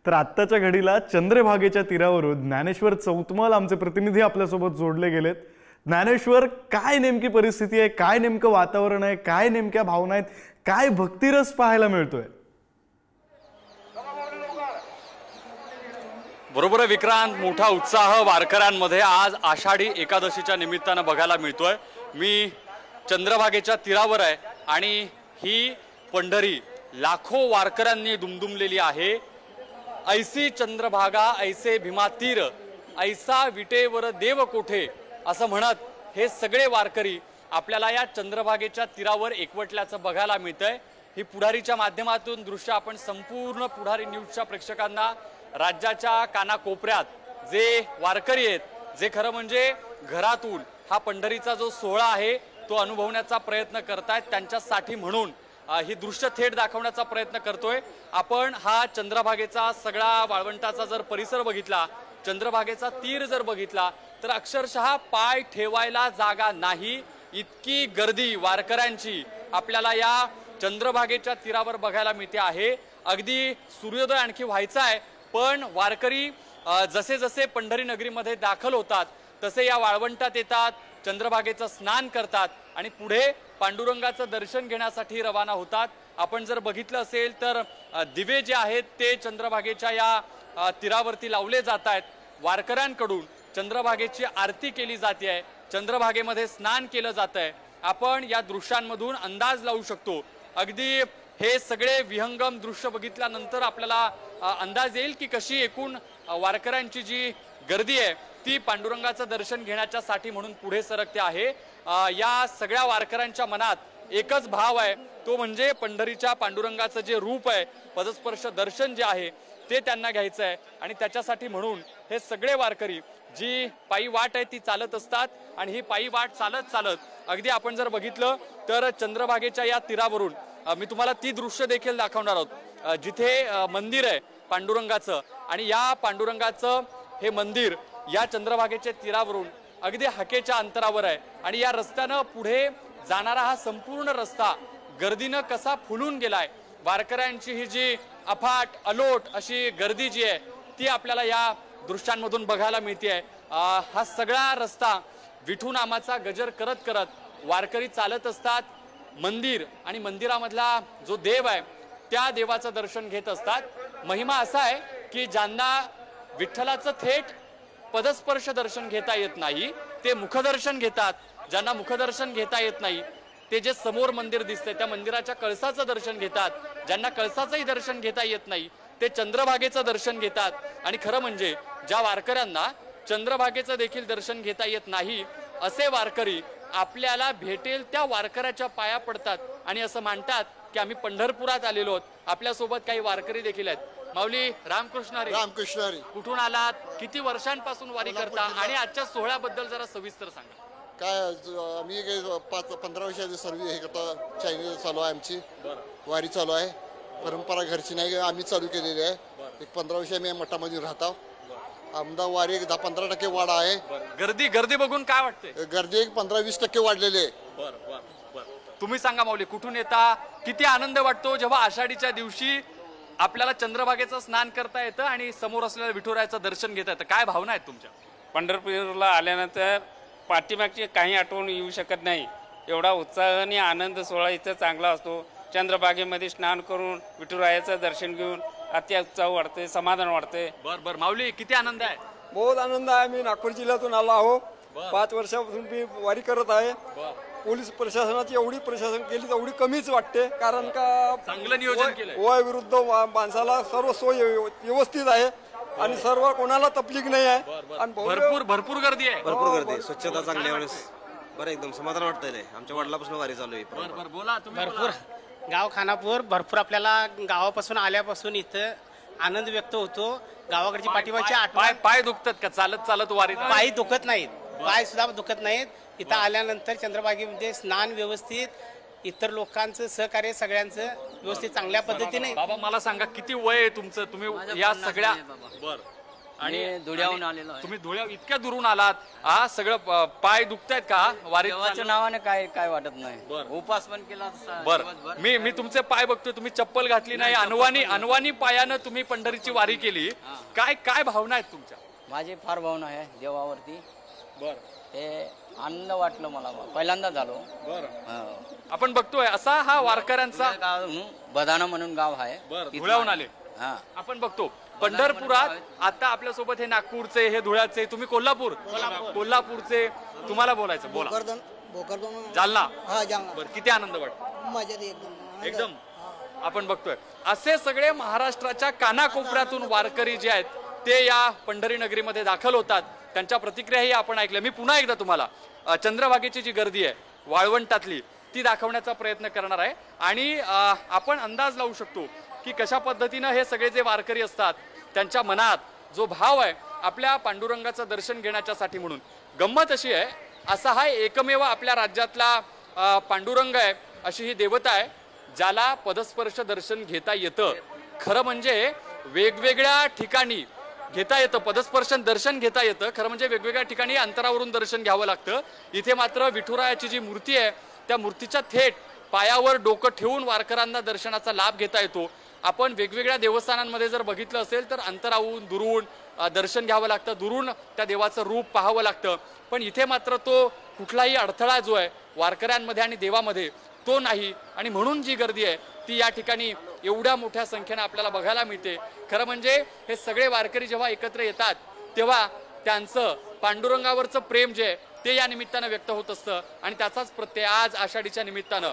तर आत्ताच्या घडीला चंद्रभागेच्या तीरावरून ज्ञानेश्वर चौतमल आमचे प्रतिनिधी आपल्यासोबत जोडले गेलेत। ज्ञानेश्वर, काय नेमकी परिस्थिती आहे, काय नेमकं वातावरण आहे, काय नेमक्या भावना आहेत, काय भक्तिरस पाहायला मिळतोय? बरोबर आहे विक्रांत, मोठा उत्साह वारकऱ्यांमध्ये आज आषाढी एकादशीच्या निमित्तानं बघायला मिळतोय। मी चंद्रभागेच्या तीरावर आहे आणि ही पंढरी लाखो वारकऱ्यांनी दुमदुमलेली आहे। ऐसी चंद्रभागा ऐसे भीमातीर, ऐसा विटेवर देव कोठे असं म्हणत हे सगळे वारकरी आपल्याला या चंद्रभागेच्या तीरावर एकवटल्याचं बघायला मिळतंय। ही पुढारीच्या माध्यमातून दृश्य आपण संपूर्ण पुढारी न्यूजच्या प्रेक्षकांना राज्याच्या कानाकोपऱ्यात जे वारकरी आहेत, जे खरं म्हणजे घरातून हा पंढरीचा जो सोहळा आहे तो अनुभवण्याचा प्रयत्न करतायत, त्यांच्यासाठी म्हणून ही दृश्य थेट दाखवण्याचा प्रयत्न करतोय। आपण हा चंद्रभागेचा सगळा वाळवंटाचा जर परिसर बघितला, चंद्रभागेचा तीर जर बघितला तर अक्षरशः पाय ठेवायला जागा नाही, इतकी गर्दी वारकऱ्यांची आपल्याला या चंद्रभागेच्या तीरावर बघायला मिळते आहे। अगदी सूर्योदय आणखी व्हायचा आहे, पण वारकरी जसे जसे पंढरी नगरीमध्ये दाखल होतात तसे या वाळवंटात येतात, चंद्रभागेचं स्नान करतात आणि पुढे पांडुरंगाचं दर्शन घेण्यासाठी रवाना होतात। आपण जर बघितलं असेल तर दिवे जे आहेत ते चंद्रभागेच्या या तीरावरती लावले जात आहेत। वारकऱ्यांकडून चंद्रभागेची आरती केली जाते आहे, चंद्रभागेमध्ये स्नान केलं जात आहे। आपण या दृश्यांमधून अंदाज लावू शकतो। अगदी हे सगळे विहंगम दृश्य बघितल्यानंतर आपल्याला अंदाज येईल की कशी एकूण वारकऱ्यांची जी गर्दी आहे ती पांडुरंगाचं दर्शन घेण्याच्यासाठी म्हणून पुढे सरकते आहे। या सगळ्या वारकऱ्यांच्या मनात एकच भाव आहे, तो म्हणजे पंढरीच्या पांडुरंगाचं जे रूप आहे, पदस्पर्श दर्शन जे आहे ते त्यांना घ्यायचं आहे आणि त्याच्यासाठी म्हणून हे सगळे वारकरी जी पायी वाट आहे ती चालत असतात आणि ही पायी वाट चालत चालत अगदी आपण जर बघितलं तर चंद्रभागेच्या या तीरावरून मी तुम्हाला ती दृश्य देखील दाखवणार आहोत, जिथे मंदिर आहे पांडुरंगाचं आणि या पांडुरंगाचं हे मंदिर या चंद्रभागेच्या तीरावरून अगदी हाकेच्या अंतरावर आहे आणि या रस्त्यानं पुढे जाणारा हा संपूर्ण रस्ता गर्दीनं कसा फुलून गेलाय। वारकऱ्यांची ही जी अफाट अलोट अशी गर्दी जी आहे ती आपल्याला या दृश्यांमधून बघायला मिळते आहे। हा सगळा रस्ता विठू नामाचा गजर करत करत वारकरी चालत असतात। मंदिर आणि मंदिरामधला जो देव आहे त्या देवाचं दर्शन घेत असतात। महिमा असा आहे की ज्यांना विठ्ठलाचं थेट पदस्पर्श दर्शन घेता येत नाही ते मुखदर्शन घेतात, ज्यांना मुखदर्शन घेता येत नाही ते जे समोर मंदिर दिसतंय त्या मंदिराच्या कळसाचं दर्शन घेतात, ज्यांना कळसाचंही दर्शन घेता येत नाही ते चंद्रभागेचं दर्शन घेतात। आणि खरं म्हणजे ज्या वारकऱ्यांना चंद्रभागेचं देखील दर्शन घेता येत नाही असे वारकरी आपल्याला भेटेल त्या वारकऱ्याच्या पाया पडतात आणि असं म्हणतात की आम्ही पंढरपुरात आलेलो आहोत। आपल्यासोबत काही वारकरी देखील आहेत। माऊली रामकृष्ण हरी। रामकृष्ण हरी। कुठून आलात, किती वर्षांपासून वारी करता आणि आजच्या सोहळ्याबद्दल जरा सविस्तर सांगा। काय आम्ही 15 वर्षाची सर्व हे करता चायनीज चालू आहे, आमची वारी चालू आहे। परंपरा घरची नाही, आम्ही चालू केलेली आहे। एक 15 वर्ष मी मठामध्ये राहतो। आमदा वारी 10-15% वाढ आहे। गर्दी बघून काय वाटते? गर्दी 15-20% वाढलेली आहे। तुम्ही सांगा माऊली, कुठून येता, किती आनंद वाटतो जेव्हा आषाढीच्या दिवशी आपल्याला चंद्रभागेचं स्नान करता येतं आणि समोर असलेल्या विठुरायाचं दर्शन घेता येतं? काय भावना आहेत तुमच्या? पंढरपूरला आल्यानंतर पाठीमागची काही आठवण येऊ शकत नाही, एवढा उत्साह आणि आनंद सोहळा इथं चांगला असतो। चंद्रभागेमध्ये स्नान करून विठुरायाचं दर्शन घेऊन अति उत्साह वाढते, समाधान वाढते। बर माऊली, किती आनंद आहे? बहुत आनंद आहे। मी नागपूर जिल्ह्यातून आलो आहो, 5 वर्षापासून मी वारी करत आहे। पोलीस प्रशासनाची एवढी प्रशासन केली तेवढी कमीच वाटते, कारण का चांगलं नियोजन केलंय। वय विरुद्ध माणसाला सर्व सोय व्यवस्थित आहे आणि सर्व कोणाला तकलीफ नाही आहे आणि भरपूर गर्दी आहे। भरपूर गर्दी, स्वच्छता चांगली आहे, बरं एकदम समाधान वाटतंय। आमच्या वडिलापासून वारी चालू आहे। बोला तुम्ही। भरपूर गाव खानापूर, भरपूर आपल्याला गावापासून आल्यापासून इथं आनंद व्यक्त होतो। गावाकडची पाठीमागची आठवण। पाय दुखतात का चालत चालत वारीत? पाय दुखत नाहीत, पाय सुद्धा दुखत नाहीत। इथं आल्यानंतर चंद्रभागेमध्ये स्नान व्यवस्थित, इतर लोकांचं सहकार्य सगळ्यांचं व्यवस्थित चांगल्या पद्धतीने। बाबा मला सांगा, किती वय आहे तुमचं? तुम्ही या सगळ्या आणि धुळ्याहून आलेलो आहे. तुम्ही धुळ्या इतक्या दुरून आलात, हा सगळं पाय दुखतायत का वारीत? देवाच्या नावाने काय वाटत बरं. नाही. उपास पण केला बर दिवसभर. मी तुमचे पाय बघतोय, तुम्ही चप्पल घातली नाही, अनवानी पायानं तुम्ही पंढरीची वारी केली. काय भावना आहेत तुमच्या? माझी फार भावना आहे देवावरती. बर ते आनंद वाटलं मला, पहिल्यांदा झालो. बर हो. आपण बघतोय असा हा वारकऱ्यांचा गाव बदाना म्हणून गाव आहे. बरं, धुळ्याहून आले. हा. आपण बघतो पंढरपुरात आता आपल्यासोबत हे नागपूरचे, हे धुळ्याचे, तुम्ही कोल्हापूरचे, तुम्हाला बोलायचं बोला. जालना. बरं, किती आनंद वाटतो? एकदम. आपण बघतोय असे सगळे महाराष्ट्राच्या कानाकोपऱ्यातून वारकरी जे आहेत ते या पंढरी नगरीमध्ये दाखल होतात. त्यांच्या प्रतिक्रियाही आपण ऐकल्या. मी पुन्हा एकदा तुम्हाला चंद्रभागेची जी गर्दी आहे वाळवंटातली ती दाखवण्याचा प्रयत्न करणार आहे. आणि आपण अंदाज लावू शकतो की कशा पद्धतीनं हे सगळे जे वारकरी असतात त्यांच्या मनात जो भाव आहे आपल्या पांडुरंगाचं दर्शन घेण्याच्यासाठी. म्हणून गंमत अशी आहे, असा हा एकमेव आपल्या राज्यातला पांडुरंग आहे, अशी ही देवता आहे ज्याला पदस्पर्श दर्शन घेता येतं. खरं म्हणजे वेगवेगळ्या ठिकाणी घेता येतं, पदस्पर्श दर्शन घेता येतं. खरं म्हणजे वेगवेगळ्या ठिकाणी अंतरावरून दर्शन घ्यावं लागतं. इथे मात्र विठुरायाची जी मूर्ती आहे त्या मूर्तीच्या थेट पायावर डोकं ठेवून वारकऱ्यांना दर्शनाचा लाभ घेता येतो. आपण वेगवेगळ्या देवस्थानांमध्ये जर बघितलं असेल तर अंतरावरून दुरून दर्शन घ्यावं लागतं, दुरून त्या देवाचं रूप पाहावं लागतं. पण इथे मात्र तो कुठलाही अडथळा जो आहे वारकऱ्यांमध्ये आणि देवामध्ये तो नाही. आणि म्हणून जी गर्दी आहे ती या ठिकाणी एवढ्या मोठ्या संख्येनं आपल्याला बघायला मिळते. खरं म्हणजे हे सगळे वारकरी जेव्हा एकत्र येतात तेव्हा त्यांचं पांडुरंगावरचं प्रेम जे आहे ते या निमित्तानं व्यक्त होत असतं. आणि त्याचाच प्रत्यय आज आषाढीच्या निमित्तानं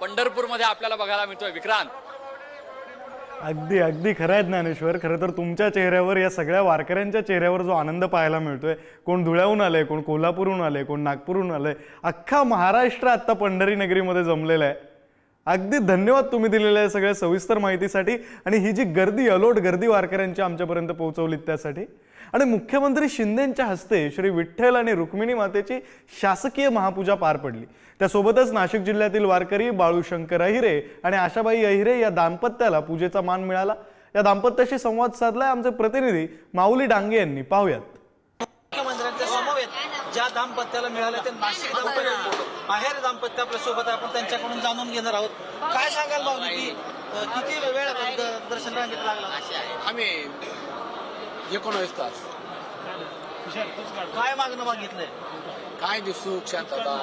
पंढरपूरमध्ये आपल्याला बघायला मिळतोय. विक्रांत, अगदी अगदी खरं आहे ज्ञानेश्वर. खरं तर तुमच्या चेहऱ्यावर, या सगळ्या वारकऱ्यांच्या चेहऱ्यावर जो आनंद पाहायला मिळतोय, कोण धुळ्याहून आलंय, कोण कोल्हापूरहून आलंय, कोण नागपूरहून आलंय, अख्खा महाराष्ट्र आत्ता पंढरी नगरीमध्ये जमलेला आहे. अगदी धन्यवाद तुम्ही दिलेल्या सगळ्या सविस्तर माहितीसाठी आणि ही जी गर्दी, अलोट गर्दी वारकऱ्यांची आमच्यापर्यंत पोहोचवली त्यासाठी. आणि मुख्यमंत्री शिंदेंच्या हस्ते श्री विठ्ठल आणि रुक्मिणी मातेची शासकीय महापूजा पार पडली. त्यासोबतच नाशिक जिल्ह्यातील वारकरी बाळूशंकर अहिरे आणि आशाबाई अहिरे या दाम्पत्याला पूजेचा मान मिळाला. या दाम्पत्याशी संवाद साधलाय आमचे प्रतिनिधी माऊली डांगे यांनी. पाहूयात. मुख्यमंत्र्यांच्या समवेत ज्या दाम्पत्याला मिळाले ते नाशिक दाम्पत्य, आहेर दाम्पत्य आपल्या सोबत आहे. आपण त्यांच्याकडून जाणून घेणार आहोत. काय सांगाल माऊली, की किती वेळ दर्शन रांगेत लागला? आम्ही 19 तास. काय मागणं मागितलंय? काय दे, सुख शांतता,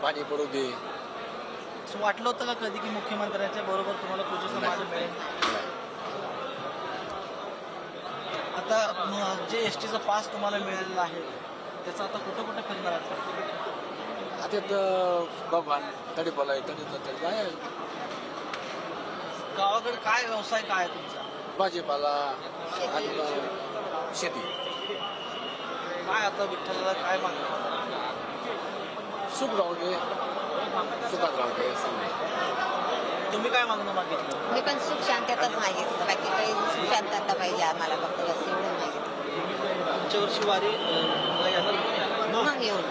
पाणी पडू दे. असं वाटलं होतं का कधी की मुख्यमंत्र्यांच्या बरोबर तुम्हाला पूजेचं मान मिळेल? आता जे एसटीचा पास तुम्हाला मिळालेला आहे त्याचा आता कुठं कुठं फिरणार आहात? आता तर बाबा तडी बोलाय तडी काय गावाकडे काय व्यवसाय काय आहे तुमचा? भाजीपाला आणि शेती. काय आता विठ्ठलाला काय मागणं? सुख राहू दे, सुखात राहू दे. तुम्ही काय मागणं मागितलं? मी पण सुख शांतताच मागितलं, बाकी काही सुख शांतता पाहिजे आम्हाला, फक्त बस एवढं मागितलं. पुढच्या वर्षी वारी मग येऊन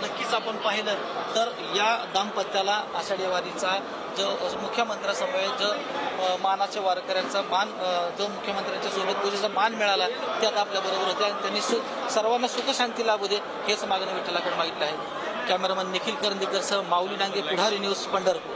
नक्कीच आपण पाहिलं तर या दाम्पत्याला आषाढी वारीचा जो मुख्यमंत्र्यासमवेत जो मानाच्या वारकऱ्यांचा मान, जो मुख्यमंत्र्यांच्या सोबत पूजेचा मान मिळाला ते आता आपल्या बरोबर होते. आणि त्यांनी सर्वांना सुखशांती लाभू दे हेच मागणं विठ्ठलाकडे मागितलं आहे. कॅमेरामन निखिल करंदीकर सह माऊली डांगे, पुढारी न्यूज, पंढरपूर.